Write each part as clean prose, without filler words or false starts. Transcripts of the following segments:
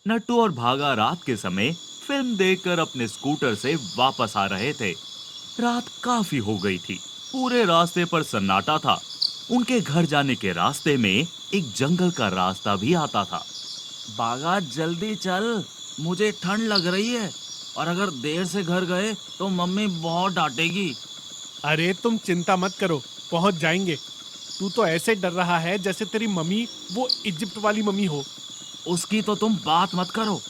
नट्टू और भागा रात के समय फिल्म देखकर अपने स्कूटर से वापस आ रहे थे। रात काफी हो गई थी। पूरे रास्ते पर सन्नाटा था। उनके घर जाने के रास्ते में एक जंगल का रास्ता भी आता था। बागा जल्दी चल, मुझे ठंड लग रही है और अगर देर से घर गए तो मम्मी बहुत डांटेगी। अरे तुम चिंता मत करो, पहुंच जाएंगे। तू तो ऐसे डर रहा है जैसे तेरी मम्मी वो इजिप्ट वाली मम्मी हो। उसकी तो तुम बात मत करो।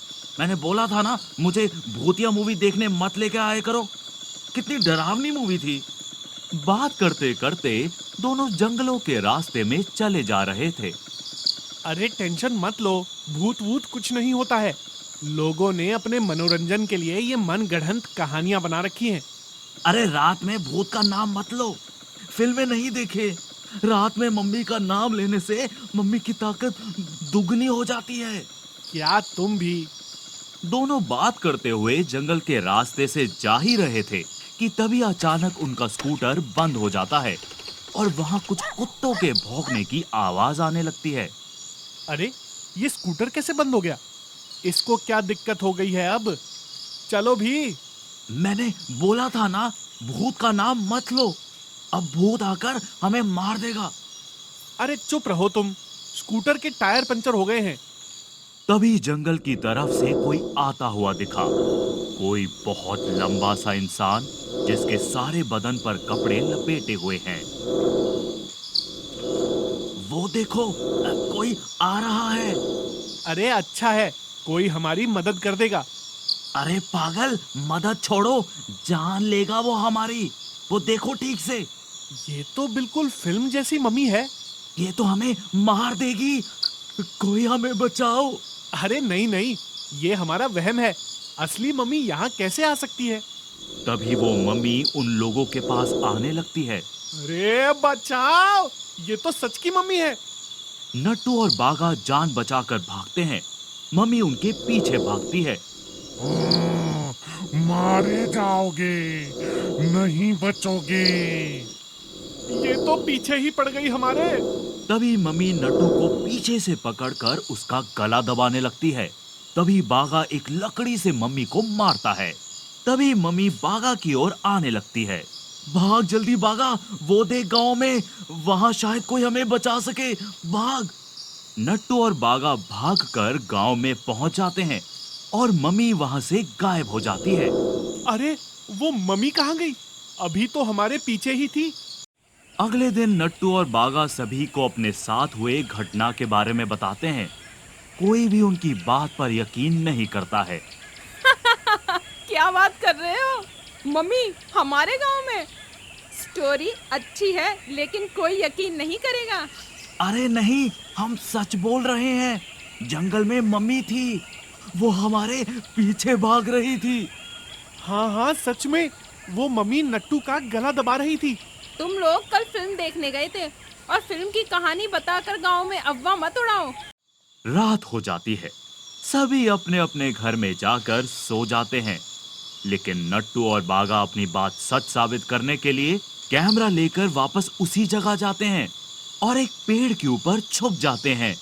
मैंने बोला था ना, मुझे भूतिया मूवी देखने मत लेके आए करो। कितनी डरावनी मूवी थी। बात करते करते दोनों जंगलों के रास्ते में चले जा रहे थे। अरे टेंशन मत लो, भूत वूत कुछ नहीं होता है। लोगों ने अपने मनोरंजन के लिए ये मन गढ़ंत कहानियां बना रखी हैं। अरे रात में भूत का नाम मत लो। फिल्में नहीं देखे। रात में मम्मी का नाम लेने से मम्मी की ताकत दुगनी हो जाती है। क्या तुम भी? दोनों बात करते हुए जंगल के रास्ते से जा ही रहे थे कि तभी अचानक उनका स्कूटर बंद हो जाता है और वहां कुछ कुत्तों के भौंकने की आवाज आने लगती है। अरे ये स्कूटर कैसे बंद हो गया? इसको क्या दिक्कत हो गई है अब? चलो भी। मैंने बोला था ना, भूत का नाम मत लो। अब भूत आकर हमें मार देगा। अरे चुप रहो तुम, स्कूटर के टायर पंचर हो गए हैं। तभी जंगल की तरफ से कोई आता हुआ दिखा। कोई बहुत लंबा सा इंसान जिसके सारे बदन पर कपड़े लपेटे हुए हैं। वो देखो, कोई आ रहा है। अरे अच्छा है, कोई हमारी मदद कर देगा। अरे पागल, मदद छोड़ो, जान लेगा वो हमारी। वो देखो ठीक से। ये तो बिल्कुल फिल्म जैसी मम्मी है। ये तो हमें मार देगी। कोई हमें बचाओ। अरे नहीं नहीं, ये हमारा वहम है। असली मम्मी यहाँ कैसे आ सकती है? तभी वो मम्मी उन लोगों के पास आने लगती है। अरे बचाओ, ये तो सच की मम्मी है। नट्टू और बागा जान बचाकर भागते हैं। मम्मी उनके पीछे भागती है। मारे जाओगे, नहीं बचोगे। ये तो पीछे ही पड़ गई हमारे। तभी मम्मी नट्टू को पीछे से पकड़कर उसका गला दबाने लगती है। तभी बागा एक लकड़ी से मम्मी को मारता है। तभी मम्मी बागा की ओर आने लगती है। भाग जल्दी बागा, वो देख गांव में, वहां शायद कोई हमें बचा सके। भाग। नट्टू और बागा भागकर गांव में पहुंच जाते हैं और मम्मी वहां से गायब हो जाती है। अरे वो मम्मी कहाँ गई? अभी तो हमारे पीछे ही थी। अगले दिन नट्टू और बागा सभी को अपने साथ हुए घटना के बारे में बताते हैं। कोई भी उनकी बात पर यकीन नहीं करता है। क्या बात कर रहे हो? मम्मी हमारे गांव में? स्टोरी अच्छी है लेकिन कोई यकीन नहीं करेगा। अरे नहीं, हम सच बोल रहे हैं। जंगल में मम्मी थी। वो हमारे पीछे भाग रही थी। हाँ हाँ सच में, वो मम्मी नट्टू का गला दबा रही थी। तुम लोग कल फिल्म देखने गए थे और फिल्म की कहानी बताकर गांव में अफवाह मत उड़ाओ। रात हो जाती है। सभी अपने अपने घर में जाकर सो जाते हैं। लेकिन नट्टू और बागा अपनी बात सच साबित करने के लिए कैमरा लेकर वापस उसी जगह जाते हैं और एक पेड़ के ऊपर छुप जाते हैं।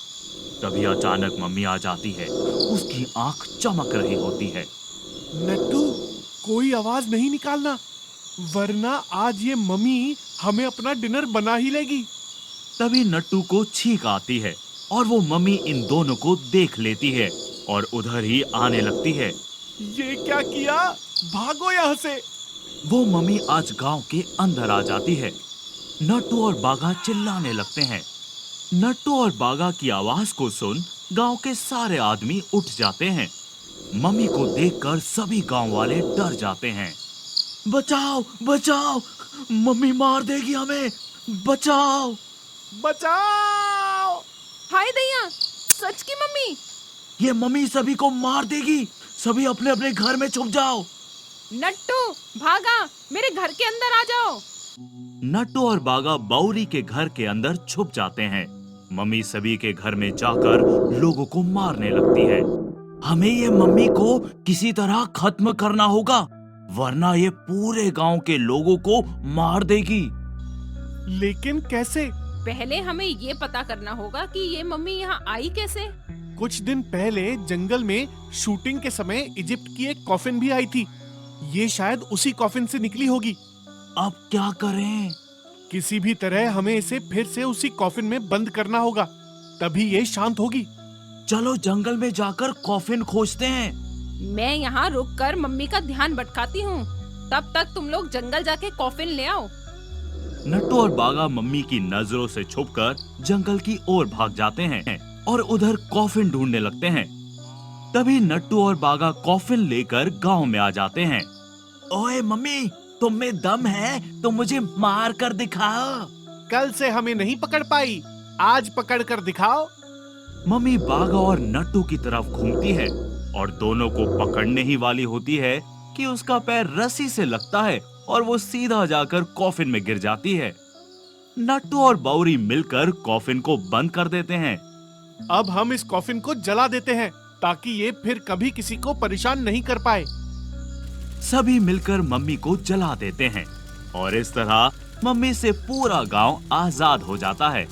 तभी अचानक मम्मी आ जाती है। उसकी आंख चमक रही होती है। नट्टू, कोई आवाज नहीं निकालना, वरना आज ये मम्मी हमें अपना डिनर बना ही लेगी। तभी नट्टू को छींक आती है और वो मम्मी इन दोनों को देख लेती है और उधर ही आने लगती है। ये क्या किया? भागो यहाँ से। वो मम्मी आज गांव के अंदर आ जाती है। नट्टू और बागा चिल्लाने लगते हैं। नट्टू और बागा की आवाज को सुन गांव के सारे आदमी उठ जाते हैं। मम्मी को देखकर सभी गांव वाले डर जाते हैं। बचाओ बचाओ, मम्मी मार देगी हमें, बचाओ। बचाओ! हाय दैया, सच की मम्मी? ये मम्मी सभी को मार देगी। सभी अपने अपने घर में छुप जाओ। नट्टू भागा, मेरे घर के अंदर आ जाओ। नट्टू और बागा बाउरी के घर के अंदर छुप जाते हैं। मम्मी सभी के घर में जाकर लोगों को मारने लगती है। हमें ये मम्मी को किसी तरह खत्म करना होगा, वरना ये पूरे गांव के लोगों को मार देगी। लेकिन कैसे? पहले हमें ये पता करना होगा कि ये मम्मी यहाँ आई कैसे। कुछ दिन पहले जंगल में शूटिंग के समय इजिप्ट की एक कॉफिन भी आई थी। ये शायद उसी कॉफिन से निकली होगी। अब क्या करें? किसी भी तरह हमें इसे फिर से उसी कॉफिन में बंद करना होगा, तभी ये शांत होगी। चलो जंगल में जाकर कॉफिन खोजते हैं। मैं यहाँ रुककर मम्मी का ध्यान भटकाती हूँ। तब तक तुम लोग जंगल जाके कॉफिन ले आओ। नट्टू और बागा मम्मी की नजरों से छुपकर जंगल की ओर भाग जाते हैं और उधर कॉफिन ढूंढने लगते हैं। तभी नट्टू और बागा कॉफिन लेकर गांव में आ जाते हैं। ओए मम्मी, तुम में दम है तो मुझे मार कर दिखाओ। कल से हमें नहीं पकड़ पाई, आज पकड़ कर दिखाओ। मम्मी बागा और नट्टू की तरफ घूमती है और दोनों को पकड़ने ही वाली होती है कि उसका पैर रस्सी से लगता है और वो सीधा जाकर कॉफिन में गिर जाती है। नट्टू और बाउरी मिलकर कॉफिन को बंद कर देते हैं। अब हम इस कॉफिन को जला देते हैं ताकि ये फिर कभी किसी को परेशान नहीं कर पाए। सभी मिलकर मम्मी को जला देते हैं और इस तरह मम्मी से पूरा गांव आजाद हो जाता है।